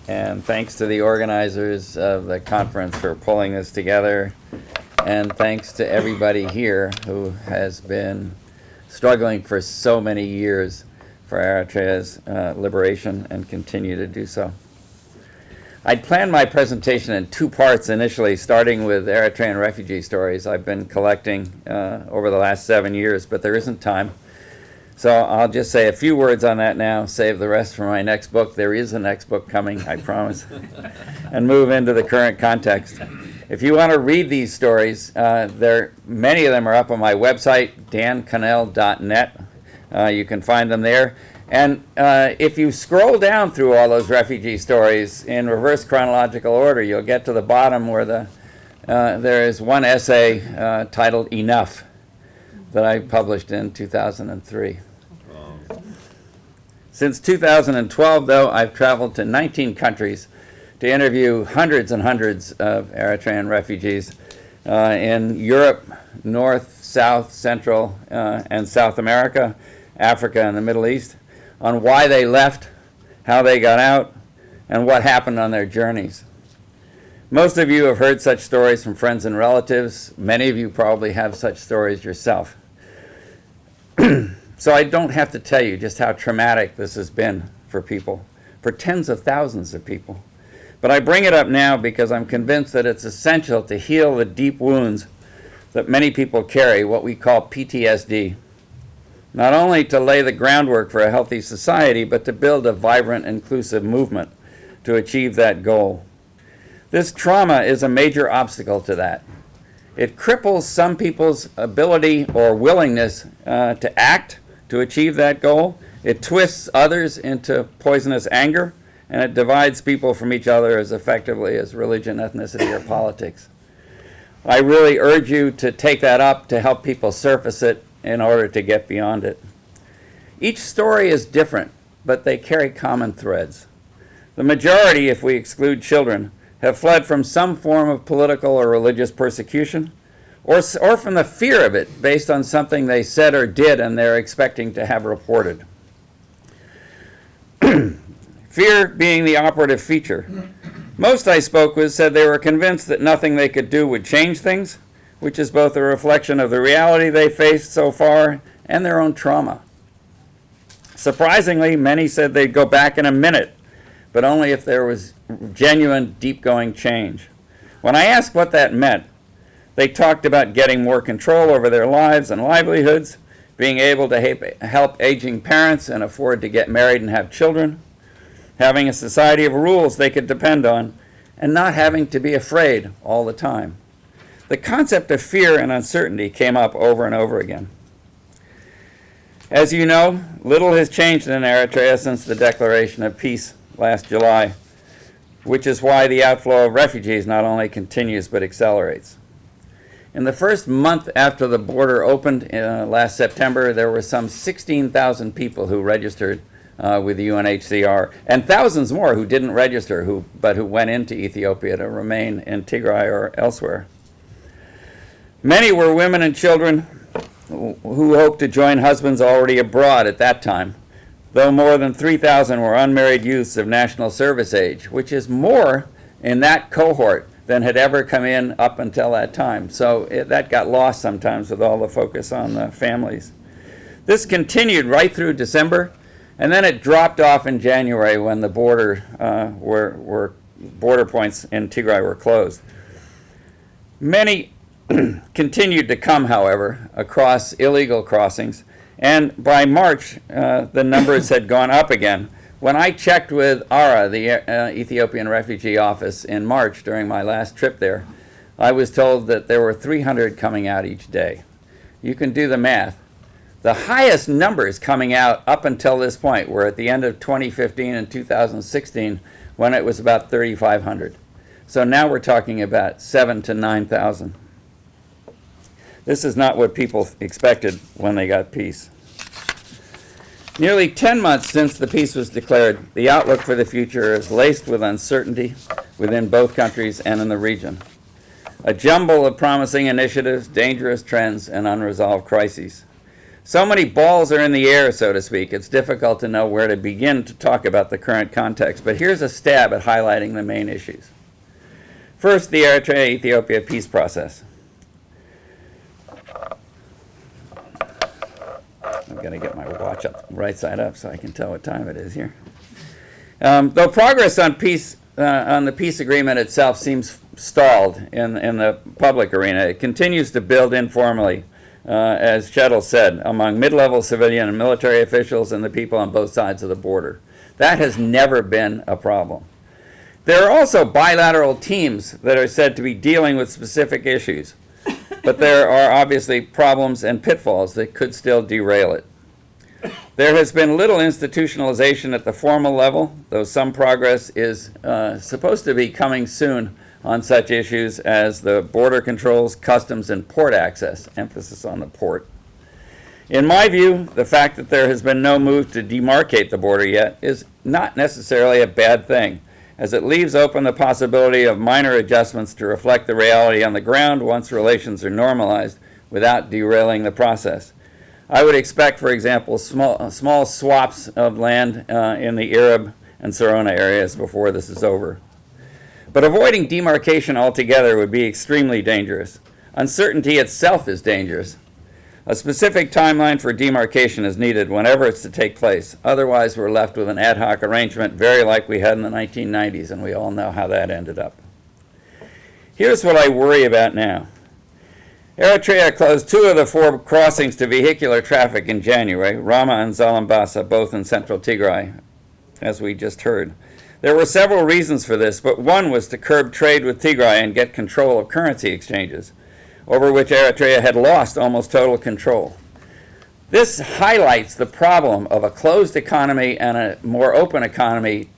and thanks to the organizers of the conference for pulling this together, and thanks to everybody here who has been struggling for so many years for Eritrea's liberation and continue to do so. I'd planned my presentation in two parts initially, starting with Eritrean refugee stories I've been collecting over the last 7 years, but there isn't time. So I'll just say a few words on that now, save the rest for my next book. There is a next book coming, I promise, and move into the current context. If you want to read these stories, many of them are up on my website, danconnell.net. You can find them there. And if you scroll down through all those refugee stories in reverse chronological order, you'll get to the bottom where there is one essay titled Enough that I published in 2003. Since 2012, though, I've traveled to 19 countries to interview hundreds and hundreds of Eritrean refugees in Europe, North, South, Central, and South America, Africa, and the Middle East, on why they left, how they got out, and what happened on their journeys. Most of you have heard such stories from friends and relatives. Many of you probably have such stories yourself. So I don't have to tell you just how traumatic this has been for people, for tens of thousands of people. But I bring it up now because I'm convinced that it's essential to heal the deep wounds that many people carry, what we call PTSD. Not only to lay the groundwork for a healthy society, but to build a vibrant, inclusive movement to achieve that goal. This trauma is a major obstacle to that. It cripples some people's ability or willingness to act to achieve that goal. It twists others into poisonous anger, and it divides people from each other as effectively as religion, ethnicity, or politics. I really urge you to take that up to help people surface it in order to get beyond it. Each story is different, but they carry common threads. The majority, if we exclude children, have fled from some form of political or religious persecution, or from the fear of it based on something they said or did and they're expecting to have reported. Fear being the operative feature. Most I spoke with said they were convinced that nothing they could do would change things, which is both a reflection of the reality they faced so far and their own trauma. Surprisingly, many said they'd go back in a minute, but only if there was genuine, deep-going change. When I asked what that meant, they talked about getting more control over their lives and livelihoods, being able to help aging parents and afford to get married and have children, having a society of rules they could depend on, and not having to be afraid all the time. The concept of fear and uncertainty came up over and over again. As you know, little has changed in Eritrea since the declaration of peace last July, which is why the outflow of refugees not only continues but accelerates. In the first month after the border opened last September, there were some 16,000 people who registered with the UNHCR, and thousands more who didn't register, but who went into Ethiopia to remain in Tigray or elsewhere. Many were women and children who hoped to join husbands already abroad at that time, though more than 3,000 were unmarried youths of national service age, which is more in that cohort than had ever come in up until that time. So that got lost sometimes with all the focus on the families. This continued right through December, and then it dropped off in January when the border points in Tigray were closed. Many continued to come, however, across illegal crossings, and by March, the numbers had gone up again. When I checked with ARA, the Ethiopian Refugee Office, in March during my last trip there, I was told that there were 300 coming out each day. You can do the math. The highest numbers coming out up until this point were at the end of 2015 and 2016, when it was about 3,500. So now we're talking about 7,000 to 9,000. This is not what people expected when they got peace. Nearly 10 months since the peace was declared, the outlook for the future is laced with uncertainty within both countries and in the region. A jumble of promising initiatives, dangerous trends, and unresolved crises. So many balls are in the air, so to speak, it's difficult to know where to begin to talk about the current context, but here's a stab at highlighting the main issues. First, the Eritrea-Ethiopia peace process. I'm going to get my watch up right side up so I can tell what time it is here. Though progress on the peace agreement itself seems stalled in the public arena, it continues to build informally, as Chettle said, among mid-level civilian and military officials and the people on both sides of the border. That has never been a problem. There are also bilateral teams that are said to be dealing with specific issues, but there are obviously problems and pitfalls that could still derail it. There has been little institutionalization at the formal level, though some progress is supposed to be coming soon on such issues as the border controls, customs, and port access, emphasis on the port. In my view, the fact that there has been no move to demarcate the border yet is not necessarily a bad thing, as it leaves open the possibility of minor adjustments to reflect the reality on the ground once relations are normalized without derailing the process. I would expect, for example, small swaps of land in the Arab and Sarona areas before this is over. But avoiding demarcation altogether would be extremely dangerous. Uncertainty itself is dangerous. A specific timeline for demarcation is needed whenever it's to take place. Otherwise, we're left with an ad hoc arrangement very like we had in the 1990s, and we all know how that ended up. Here's what I worry about now. Eritrea closed 2 of the 4 crossings to vehicular traffic in January, Rama and Zalambasa, both in central Tigray, as we just heard. There were several reasons for this, but one was to curb trade with Tigray and get control of currency exchanges, over which Eritrea had lost almost total control. This highlights the problem of a closed economy and a more open economy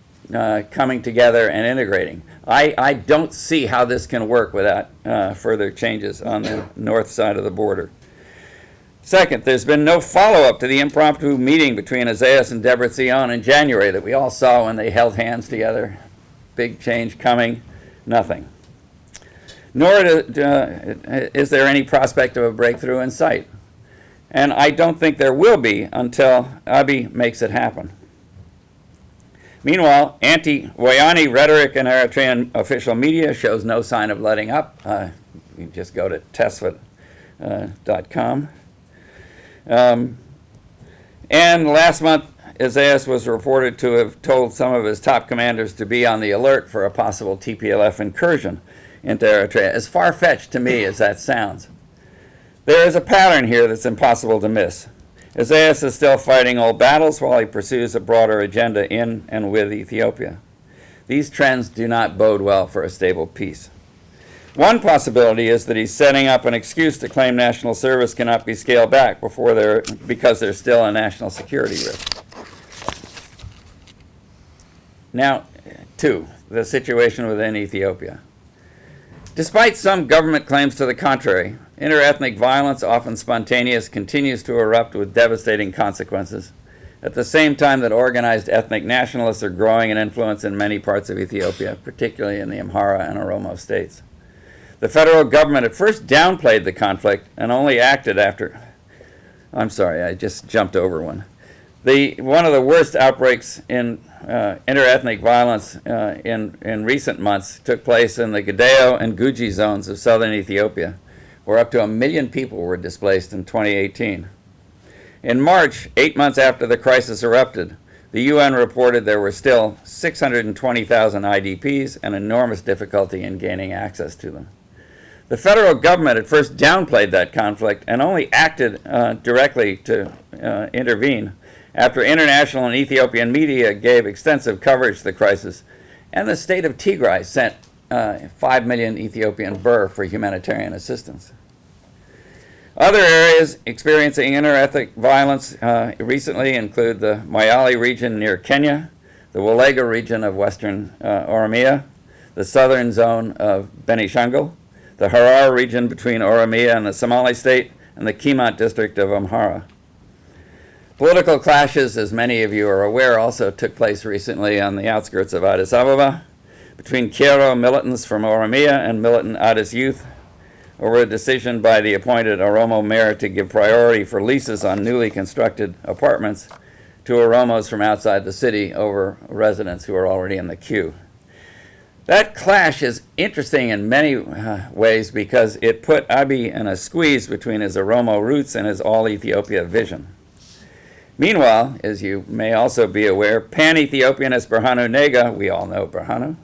coming together and integrating. I don't see how this can work without further changes on the north side of the border. Second, there's been no follow-up to the impromptu meeting between Isaias and Debretsion in January that we all saw when they held hands together. Big change coming, nothing. Nor is there any prospect of a breakthrough in sight. And I don't think there will be until Abiy makes it happen. Meanwhile, anti-Wayani rhetoric in Eritrean official media shows no sign of letting up. You can just go to tesfa.com. And last month, Isaias was reported to have told some of his top commanders to be on the alert for a possible TPLF incursion into Eritrea, as far-fetched to me as that sounds. There is a pattern here that's impossible to miss. Isaias is still fighting old battles while he pursues a broader agenda in and with Ethiopia. These trends do not bode well for a stable peace. One possibility is that he's setting up an excuse to claim national service cannot be scaled back because there's still a national security risk. Now, 2, the situation within Ethiopia. Despite some government claims to the contrary, interethnic violence, often spontaneous, continues to erupt with devastating consequences, at the same time that organized ethnic nationalists are growing in influence in many parts of Ethiopia, particularly in the Amhara and Oromo states. The federal government at first downplayed the conflict and only acted after... I'm sorry, I just jumped over one. One of the worst outbreaks in interethnic violence in recent months took place in the Gadeo and Guji zones of southern Ethiopia, where up to 1 million people were displaced in 2018. In March, 8 months after the crisis erupted, the UN reported there were still 620,000 IDPs and enormous difficulty in gaining access to them. The federal government at first downplayed that conflict and only acted directly to intervene after international and Ethiopian media gave extensive coverage to the crisis, and the state of Tigray sent 5 million Ethiopian birr for humanitarian assistance. Other areas experiencing interethnic violence recently include the Moyale region near Kenya, the Wolega region of western Oromia, the southern zone of Benishangul, the Harar region between Oromia and the Somali state, and the Kimant district of Amhara. Political clashes, as many of you are aware, also took place recently on the outskirts of Addis Ababa between Kero militants from Oromia and militant Addis youth over a decision by the appointed Oromo mayor to give priority for leases on newly constructed apartments to Oromos from outside the city over residents who are already in the queue. That clash is interesting in many ways because it put Abiy in a squeeze between his Oromo roots and his all-Ethiopia vision. Meanwhile, as you may also be aware, pan-Ethiopianist Birhanu Nega, we all know Birhanu,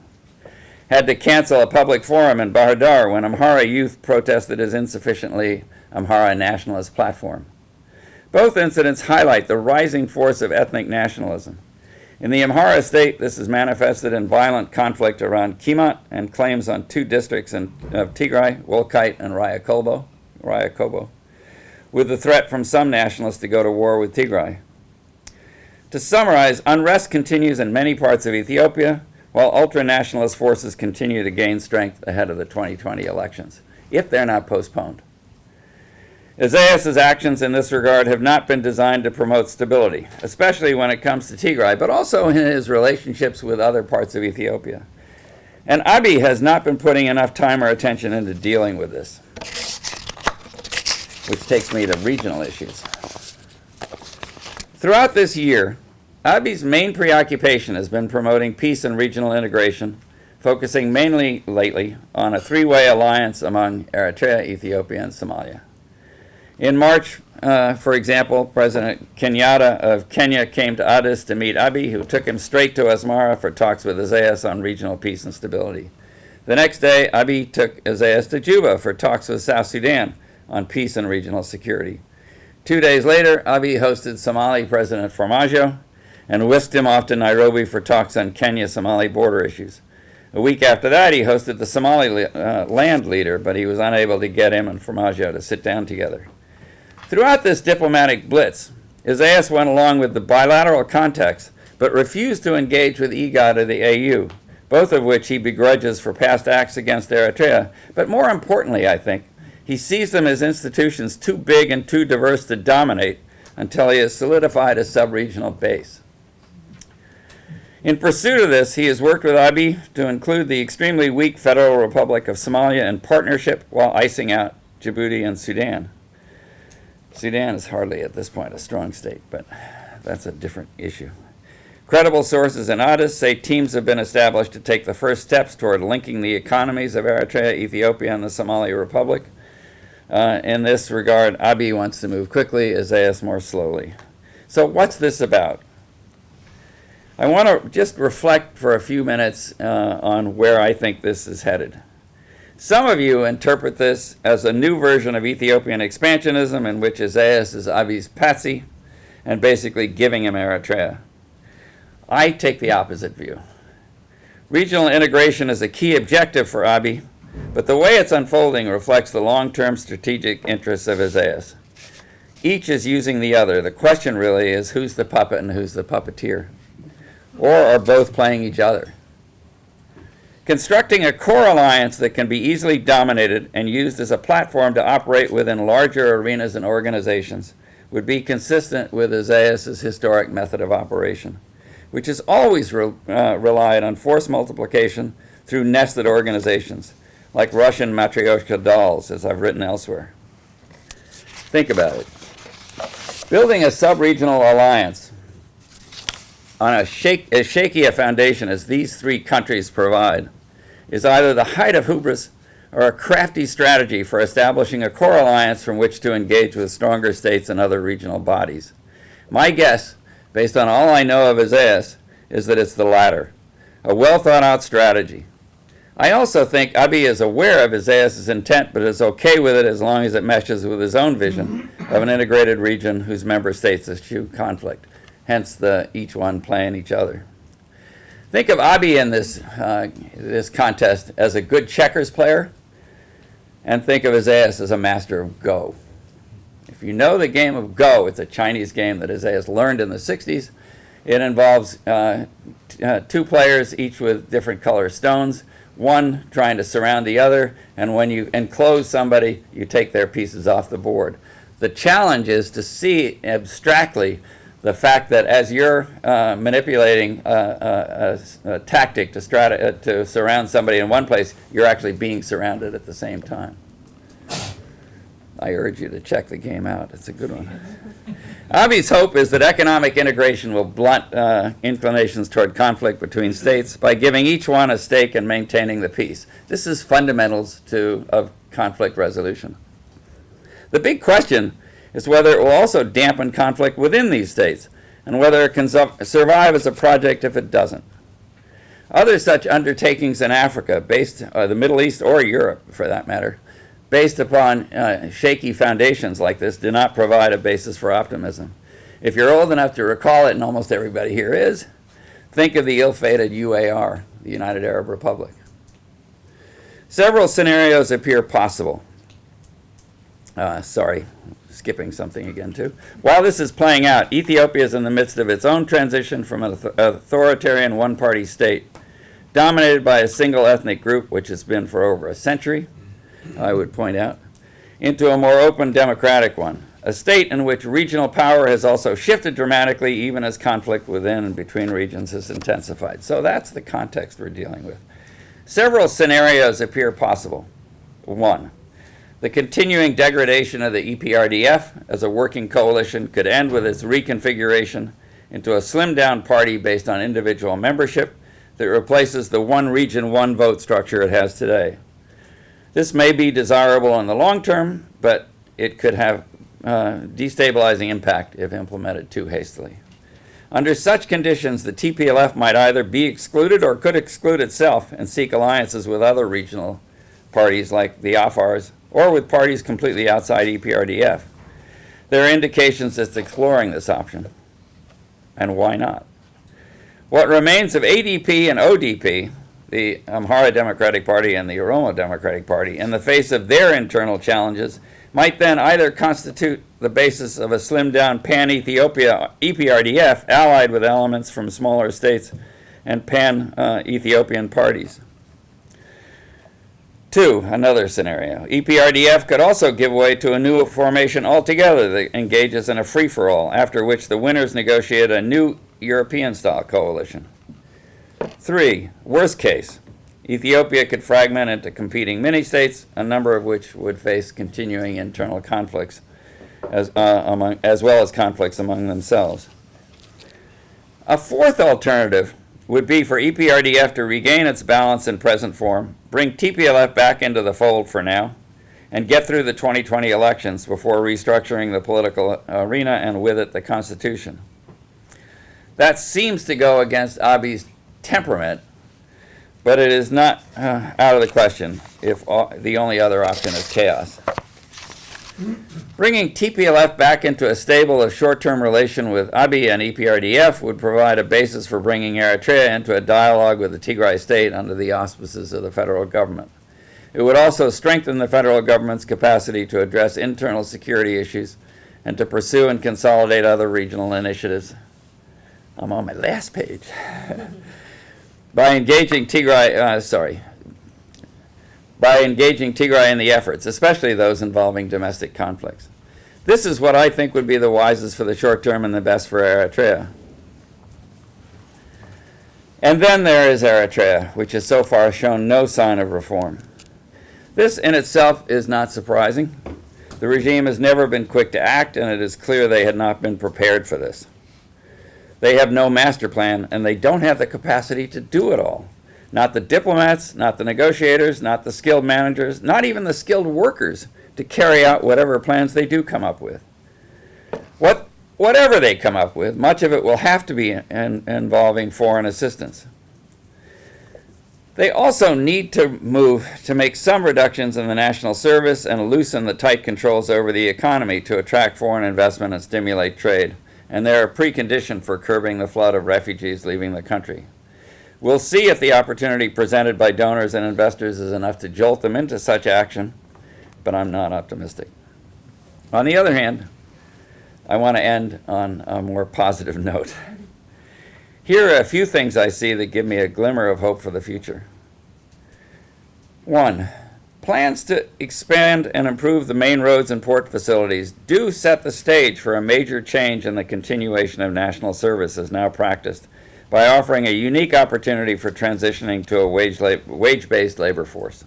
had to cancel a public forum in Bahir Dar when Amhara youth protested his insufficiently Amhara nationalist platform. Both incidents highlight the rising force of ethnic nationalism. In the Amhara state, this is manifested in violent conflict around Kimat and claims on two districts of Tigray, Wolkite and Rayakobo, with the threat from some nationalists to go to war with Tigray. To summarize, unrest continues in many parts of Ethiopia, while ultra-nationalist forces continue to gain strength ahead of the 2020 elections, if they're not postponed. Isaias's actions in this regard have not been designed to promote stability, especially when it comes to Tigray, but also in his relationships with other parts of Ethiopia. And Abiy has not been putting enough time or attention into dealing with this, which takes me to regional issues. Throughout this year, Abiy's main preoccupation has been promoting peace and regional integration, focusing mainly lately on a three-way alliance among Eritrea, Ethiopia, and Somalia. In March, for example, President Kenyatta of Kenya came to Addis to meet Abiy, who took him straight to Asmara for talks with Isaias on regional peace and stability. The next day, Abiy took Isaias to Juba for talks with South Sudan on peace and regional security. 2 days later, Abiy hosted Somali President Farmajo and whisked him off to Nairobi for talks on Kenya-Somali border issues. A week after that, he hosted the Somali land leader, but he was unable to get him and Farmajo to sit down together. Throughout this diplomatic blitz, Isaias went along with the bilateral contacts, but refused to engage with IGAD or the AU, both of which he begrudges for past acts against Eritrea. But more importantly, I think, he sees them as institutions too big and too diverse to dominate until he has solidified a sub-regional base. In pursuit of this, he has worked with Abiy to include the extremely weak Federal Republic of Somalia in partnership while icing out Djibouti and Sudan. Sudan is hardly at this point a strong state, but that's a different issue. Credible sources in Addis say teams have been established to take the first steps toward linking the economies of Eritrea, Ethiopia, and the Somali Republic. In this regard, Abiy wants to move quickly, Isaias more slowly. So what's this about? I want to just reflect for a few minutes on where I think this is headed. Some of you interpret this as a new version of Ethiopian expansionism in which Isaias is Abiy's patsy and basically giving him Eritrea. I take the opposite view. Regional integration is a key objective for Abiy, but the way it's unfolding reflects the long-term strategic interests of Isaias. Each is using the other. The question really is who's the puppet and who's the puppeteer? Or are both playing each other? Constructing a core alliance that can be easily dominated and used as a platform to operate within larger arenas and organizations would be consistent with Isaias's historic method of operation, which has always relied on force multiplication through nested organizations, like Russian Matryoshka dolls, as I've written elsewhere. Think about it. Building a sub-regional alliance on as shaky a foundation as these three countries provide is either the height of hubris or a crafty strategy for establishing a core alliance from which to engage with stronger states and other regional bodies. My guess, based on all I know of Isaias, is that it's the latter, a well-thought-out strategy. I also think Abiy is aware of Isaias's intent, but is okay with it as long as it meshes with his own vision of an integrated region whose member states eschew conflict. Hence each one playing each other. Think of Abiy in this contest as a good checkers player, and think of Isaias as a master of Go. If you know the game of Go, it's a Chinese game that Isaias learned in the 60s. It involves two players, each with different color stones, one trying to surround the other, and when you enclose somebody, you take their pieces off the board. The challenge is to see abstractly the fact that as you're manipulating a tactic to surround somebody in one place, you're actually being surrounded at the same time. I urge you to check the game out. It's a good one. Abiy's hope is that economic integration will blunt inclinations toward conflict between states by giving each one a stake in maintaining the peace. This is fundamentals of conflict resolution. The big question is whether it will also dampen conflict within these states, and whether it can survive as a project if it doesn't. Other such undertakings in Africa, the Middle East or Europe for that matter, based upon shaky foundations like this, do not provide a basis for optimism. If you're old enough to recall it, and almost everybody here is, think of the ill-fated UAR, the United Arab Republic. Several scenarios appear possible. Sorry, skipping something again too. While this is playing out, Ethiopia is in the midst of its own transition from an authoritarian one-party state, dominated by a single ethnic group, which has been for over a century, I would point out, into a more open democratic one, a state in which regional power has also shifted dramatically, even as conflict within and between regions has intensified. So that's the context we're dealing with. Several scenarios appear possible. One, the continuing degradation of the EPRDF as a working coalition could end with its reconfiguration into a slimmed-down party based on individual membership that replaces the one region, one vote structure it has today. This may be desirable in the long term, but it could have destabilizing impact if implemented too hastily. Under such conditions, the TPLF might either be excluded or could exclude itself and seek alliances with other regional parties like the Afars or with parties completely outside EPRDF. There are indications it's exploring this option. And why not? What remains of ADP and ODP, the Amhara Democratic Party and the Oromo Democratic Party, in the face of their internal challenges, might then either constitute the basis of a slimmed-down pan-Ethiopia EPRDF allied with elements from smaller states and pan-Ethiopian parties. Two, another scenario. EPRDF could also give way to a new formation altogether that engages in a free-for-all, after which the winners negotiate a new European-style coalition. Three, worst case, Ethiopia could fragment into competing mini-states, a number of which would face continuing internal conflicts, as well as conflicts among themselves. A fourth alternative would be for EPRDF to regain its balance in present form, bring TPLF back into the fold for now, and get through the 2020 elections before restructuring the political arena and with it the Constitution. That seems to go against Abiy's temperament, but it is not out of the question if the only other option is chaos. Bringing TPLF back into a stable of short-term relation with Abiy and EPRDF would provide a basis for bringing Eritrea into a dialogue with the Tigray state under the auspices of the federal government. It would also strengthen the federal government's capacity to address internal security issues and to pursue and consolidate other regional initiatives. I'm on my last page. By engaging Tigray in the efforts, especially those involving domestic conflicts. This is what I think would be the wisest for the short term and the best for Eritrea. And then there is Eritrea, which has so far shown no sign of reform. This in itself is not surprising. The regime has never been quick to act, and it is clear they had not been prepared for this. They have no master plan, and they don't have the capacity to do it all. Not the diplomats, not the negotiators, not the skilled managers, not even the skilled workers to carry out whatever plans they do come up with. Whatever they come up with, much of it will have to be involving foreign assistance. They also need to move to make some reductions in the national service and loosen the tight controls over the economy to attract foreign investment and stimulate trade. And they're a precondition for curbing the flood of refugees leaving the country. We'll see if the opportunity presented by donors and investors is enough to jolt them into such action, but I'm not optimistic. On the other hand, I want to end on a more positive note. Here are a few things I see that give me a glimmer of hope for the future. One, plans to expand and improve the main roads and port facilities do set the stage for a major change in the continuation of national service as now practiced, by offering a unique opportunity for transitioning to a wage-based labor force.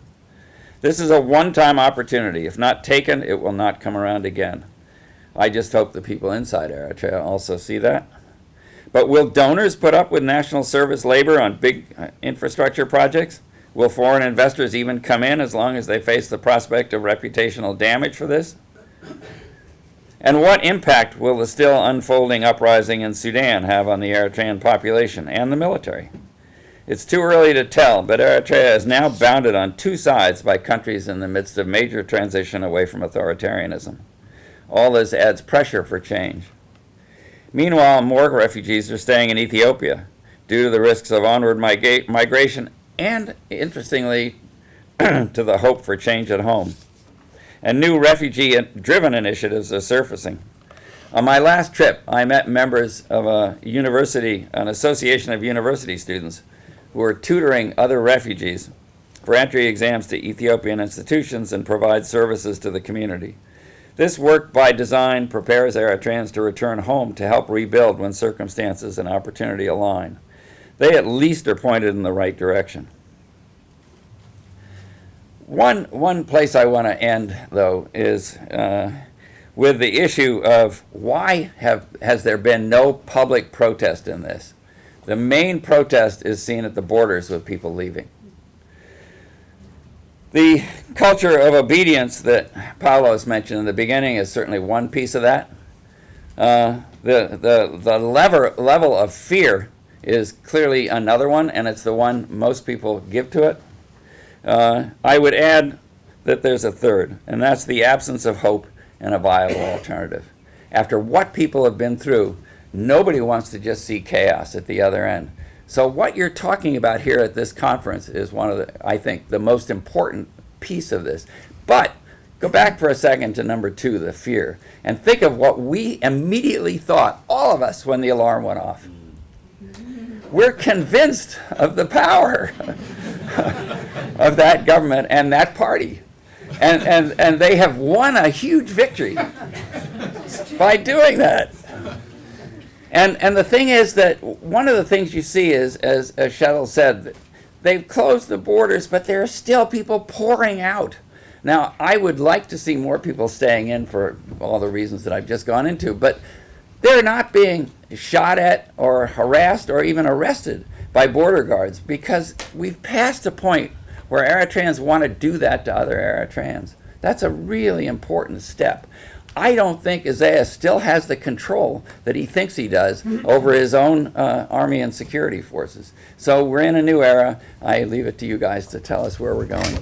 This is a one-time opportunity. If not taken, it will not come around again. I just hope the people inside Eritrea also see that. But will donors put up with national service labor on big infrastructure projects? Will foreign investors even come in as long as they face the prospect of reputational damage for this? And what impact will the still unfolding uprising in Sudan have on the Eritrean population and the military? It's too early to tell, but Eritrea is now bounded on two sides by countries in the midst of major transition away from authoritarianism. All this adds pressure for change. Meanwhile, more refugees are staying in Ethiopia due to the risks of onward migration and, interestingly, to the hope for change at home. And new refugee-driven initiatives are surfacing. On my last trip, I met members of an association of university students who are tutoring other refugees for entry exams to Ethiopian institutions and provide services to the community. This work by design prepares Eritreans to return home to help rebuild when circumstances and opportunity align. They at least are pointed in the right direction. One place I want to end, though, is with the issue of why has there been no public protest in this? The main protest is seen at the borders with people leaving. The culture of obedience that Paulos mentioned in the beginning is certainly one piece of that. The level of fear is clearly another one, and it's the one most people give to it. I would add that there's a third, and that's the absence of hope and a viable alternative. After what people have been through, nobody wants to just see chaos at the other end. So what you're talking about here at this conference is one of the, I think, the most important piece of this. But go back for a second to number 2, the fear, and think of what we immediately thought, all of us, when the alarm went off. We're convinced of the power of that government and that party. And they have won a huge victory by doing that. And the thing is that one of the things you see is, as Chettle said, they've closed the borders, but there are still people pouring out. Now, I would like to see more people staying in for all the reasons that I've just gone into, but they're not being shot at or harassed or even arrested by border guards because we've passed a point where Eritreans want to do that to other Eritreans. That's a really important step. I don't think Isaiah still has the control that he thinks he does over his own army and security forces. So we're in a new era. I leave it to you guys to tell us where we're going.